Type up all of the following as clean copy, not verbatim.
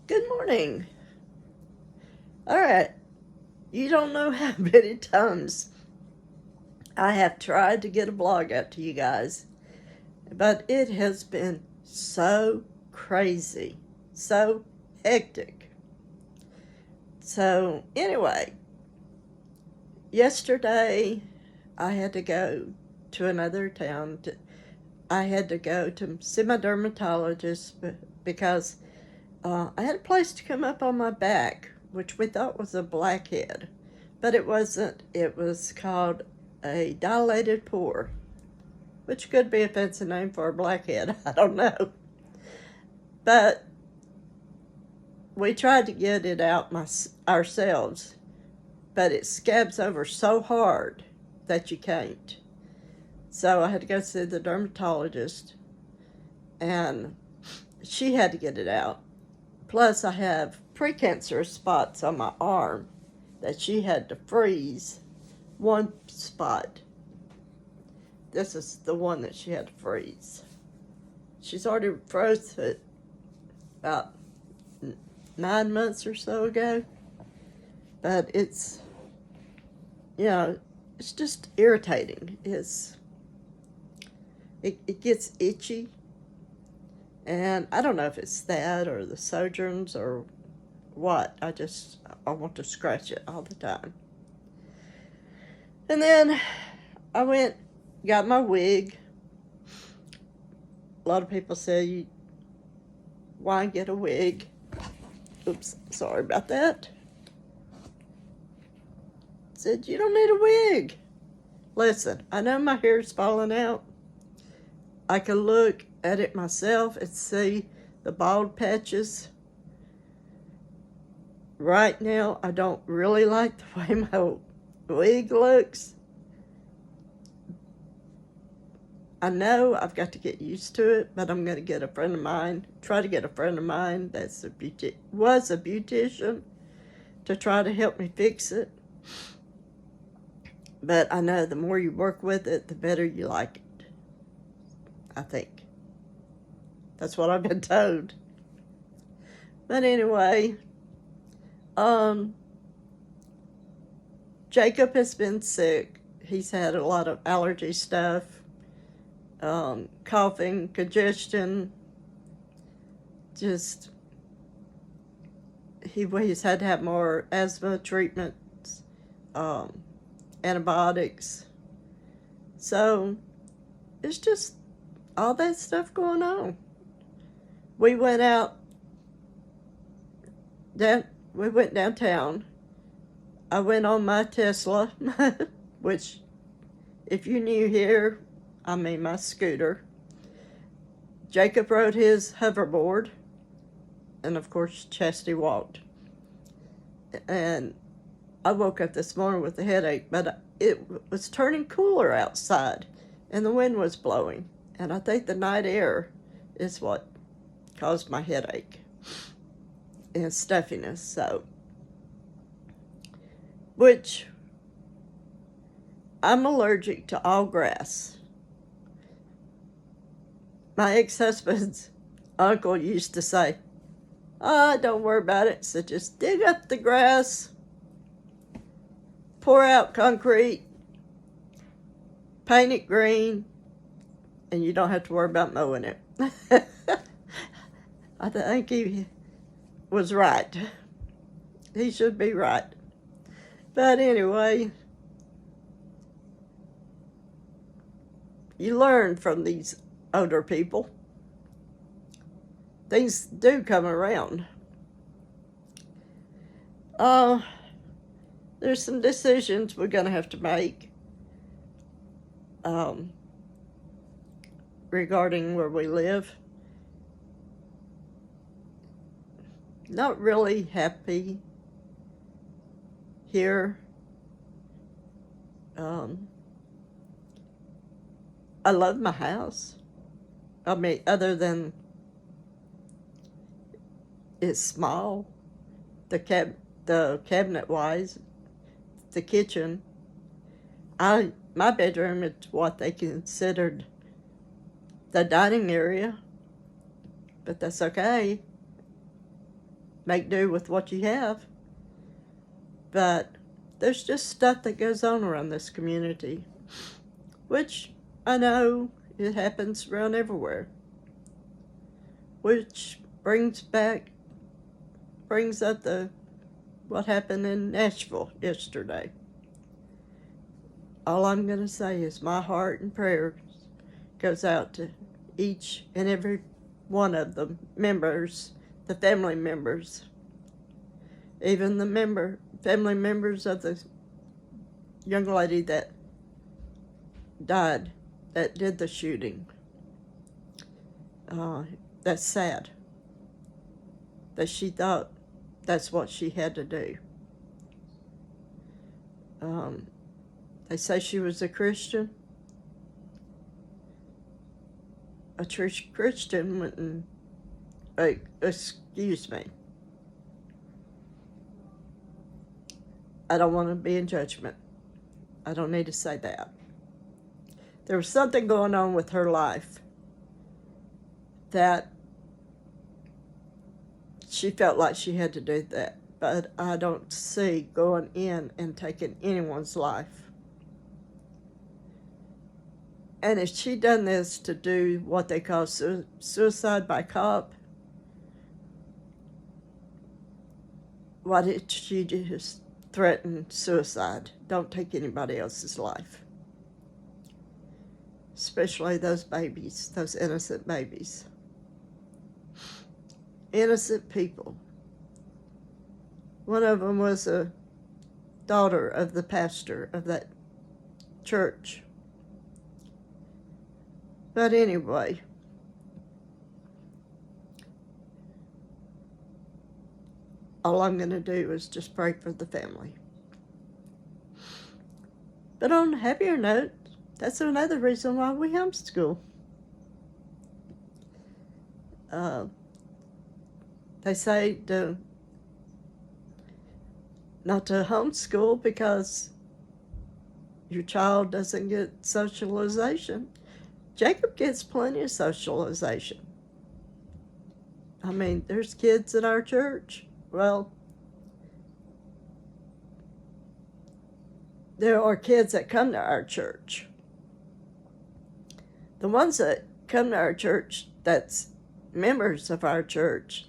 Good morning. All right. You don't know how many times I have tried to get a blog out to you guys, but it has been so crazy, so hectic. So, anyway, yesterday I had to go to another town. I had to go to see my dermatologist because I had a place to come up on my back, which we thought was a blackhead, but it wasn't. It was called a dilated pore, which could be a fancy name for a blackhead. I don't know. But we tried to get it out ourselves, but it scabs over so hard that you can't. So I had to go see the dermatologist, and she had to get it out. Plus, I have precancerous spots on my arm that she had to freeze one spot. This is the one that she had to freeze. She's already froze it about 9 months or so ago. But it's just irritating. It gets itchy. And I don't know if it's that or the sojourns or what. I want to scratch it all the time. And then I went, got my wig. A lot of people say, why get a wig? Oops, sorry about that. Said, you don't need a wig. Listen, I know my hair's falling out. I can look at it myself and see the bald patches. Right now, I don't really like the way my wig looks. I know I've got to get used to it, but I'm going to get a friend of mine, try to get a friend of mine that's was a beautician to try to help me fix it. But I know the more you work with it, the better you like it. I think. That's what I've been told. But anyway, Jacob has been sick. He's had a lot of allergy stuff, coughing, congestion. Just he's had to have more asthma treatments, antibiotics. So it's just all that stuff going on. We went out we went downtown. I went on my Tesla, which, if you're new here, I mean my scooter. Jacob rode his hoverboard, and of course Chastity walked. And I woke up this morning with a headache, but it was turning cooler outside, and the wind was blowing. And I think the night air is what caused my headache and stuffiness. So, which I'm allergic to all grass. My ex-husband's uncle used to say, don't worry about it. So just dig up the grass, pour out concrete, paint it green, and you don't have to worry about mowing it. I think he was right. He should be right. But anyway, you learn from these older people. Things do come around. There's some decisions we're going to have to make regarding where we live. Not really happy here. I love my house. I mean, other than it's small, the cabinet wise, the kitchen. My bedroom is what they considered the dining area, but that's okay. make do with what you have. But there's just stuff that goes on around this community, which I know it happens around everywhere, which brings up what happened in Nashville yesterday. All I'm going to say is my heart and prayer goes out to each and every one of the members, the family members, even the family members of the young lady that died, that did the shooting. That's sad that she thought that's what she had to do. They say she was a Christian. A church Christian wouldn't, excuse me. I don't want to be in judgment. I don't need to say that. There was something going on with her life that she felt like she had to do that. But I don't see going in and taking anyone's life. And if she done this to do what they call suicide by cop, why did she just threaten suicide? Don't take anybody else's life. Especially those babies, those innocent babies. Innocent people. One of them was a daughter of the pastor of that church. But anyway, all I'm going to do is just pray for the family. But on a happier note, that's another reason why we homeschool. They say not to homeschool because your child doesn't get socialization. Jacob gets plenty of socialization. I mean, there's kids in our church. Well, there are kids that come to our church. The ones that come to our church that's members of our church,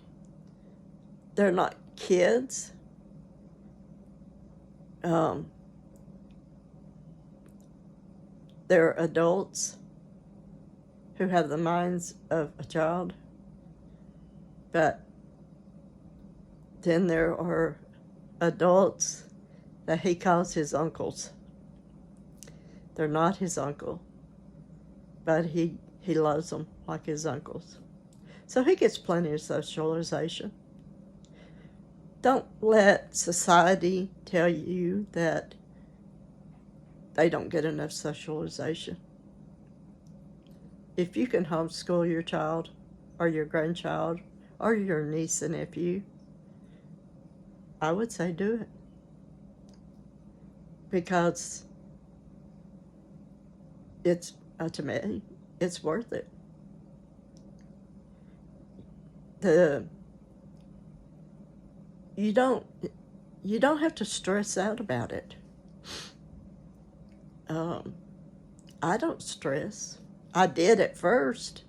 they're not kids. They're adults who have the minds of a child. But then there are adults that he calls his uncles. They're not his uncle, but he loves them like his uncles. So he gets plenty of socialization. Don't let society tell you that they don't get enough socialization. If you can homeschool your child or your grandchild or your niece and nephew, I would say do it. Because to me, it's worth it. You don't have to stress out about it. I don't stress. I did at first.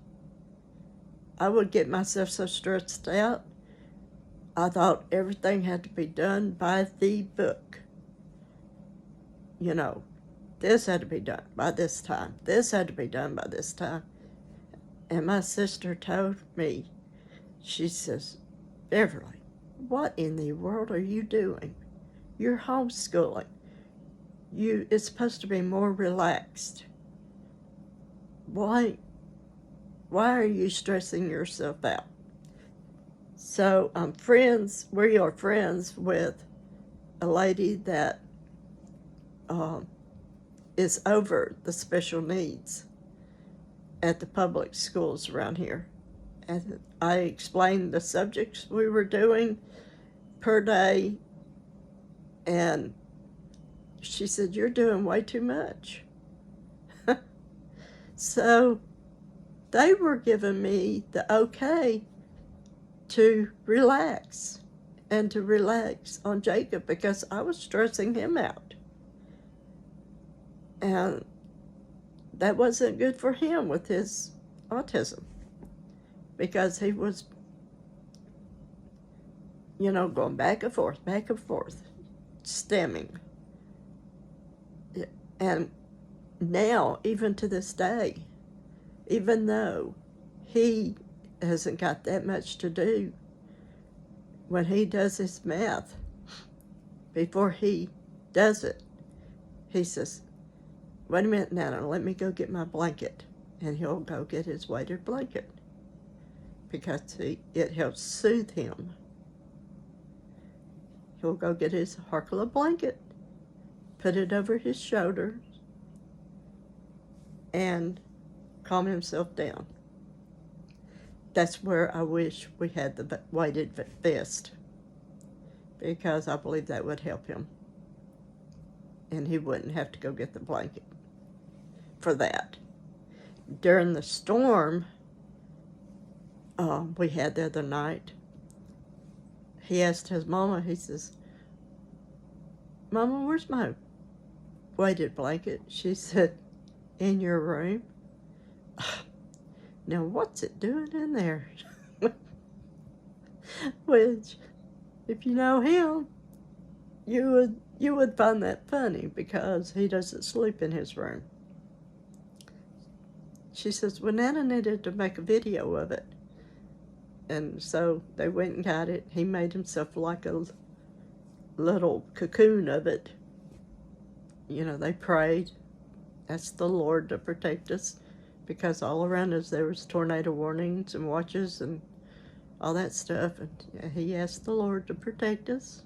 I would get myself so stressed out. I thought everything had to be done by the book. You know, this had to be done by this time. This had to be done by this time. And my sister told me, she says, Beverly, what in the world are you doing? You're homeschooling. It's supposed to be more relaxed. Why are you stressing yourself out? So we are friends with a lady that is over the special needs at the public schools around here. And I explained the subjects we were doing per day, and she said, you're doing way too much. So they were giving me the okay to relax. and to relax on Jacob because I was stressing him out. And that wasn't good for him with his autism because he was, going back and forth, stemming. And now, even to this day, even though he hasn't got that much to do, when he does his math, before he does it, he says, "Wait a minute, Nana, let me go get my blanket." And he'll go get his weighted blanket because it helps soothe him. He'll go get his Harkala blanket, put it over his shoulders, and calm himself down. That's where I wish we had the weighted vest, because I believe that would help him. And he wouldn't have to go get the blanket for that. During the storm we had the other night, he asked his mama, he says, "Mama, where's my weighted blanket?" She said, "In your room." Now, what's it doing in there? Which, if you know him, you would find that funny because he doesn't sleep in his room. She says, "Well, Nana needed to make a video of it." And so they went and got it. He made himself like a little cocoon of it. They prayed, asked the Lord to protect us, because all around us there was tornado warnings and watches and all that stuff. And he asked the Lord to protect us.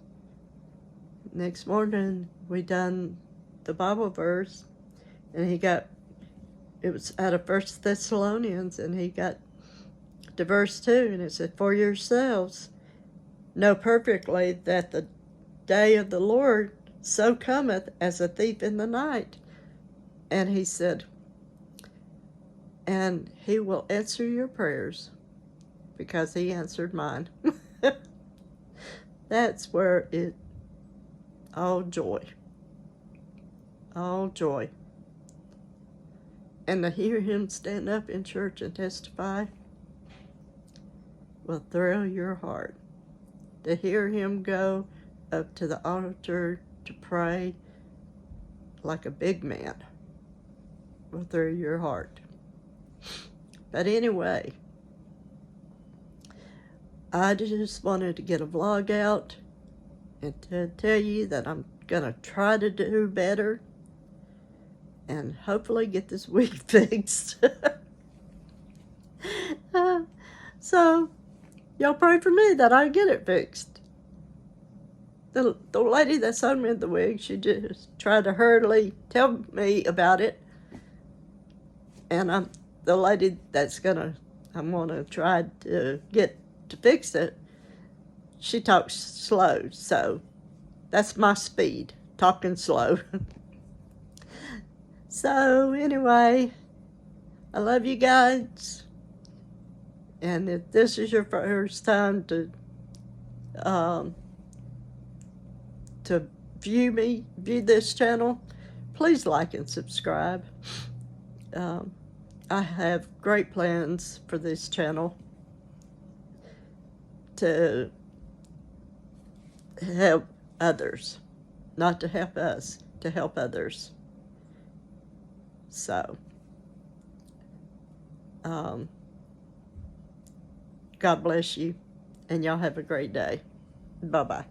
Next morning, we done the Bible verse, and it was out of 1 Thessalonians, and he got to verse 2, and it said, "For yourselves know perfectly that the day of the Lord so cometh as a thief in the night." And he said, "And he will answer your prayers," because he answered mine. That's where all joy. All joy. And to hear him stand up in church and testify will thrill your heart. To hear him go up to the altar to pray like a big man will thrill your heart. But anyway, I just wanted to get a vlog out and to tell you that I'm going to try to do better and hopefully get this wig fixed. So, y'all pray for me that I get it fixed. The lady that sewed me the wig, she just tried to hurriedly tell me about it. And the lady I'm gonna try to get to fix it, she talks slow, so that's my speed, talking slow. So anyway, I love you guys. And if this is your first time to view this channel, please like and subscribe. I have great plans for this channel to help others, not to help us, to help others. So, God bless you, and y'all have a great day. Bye-bye.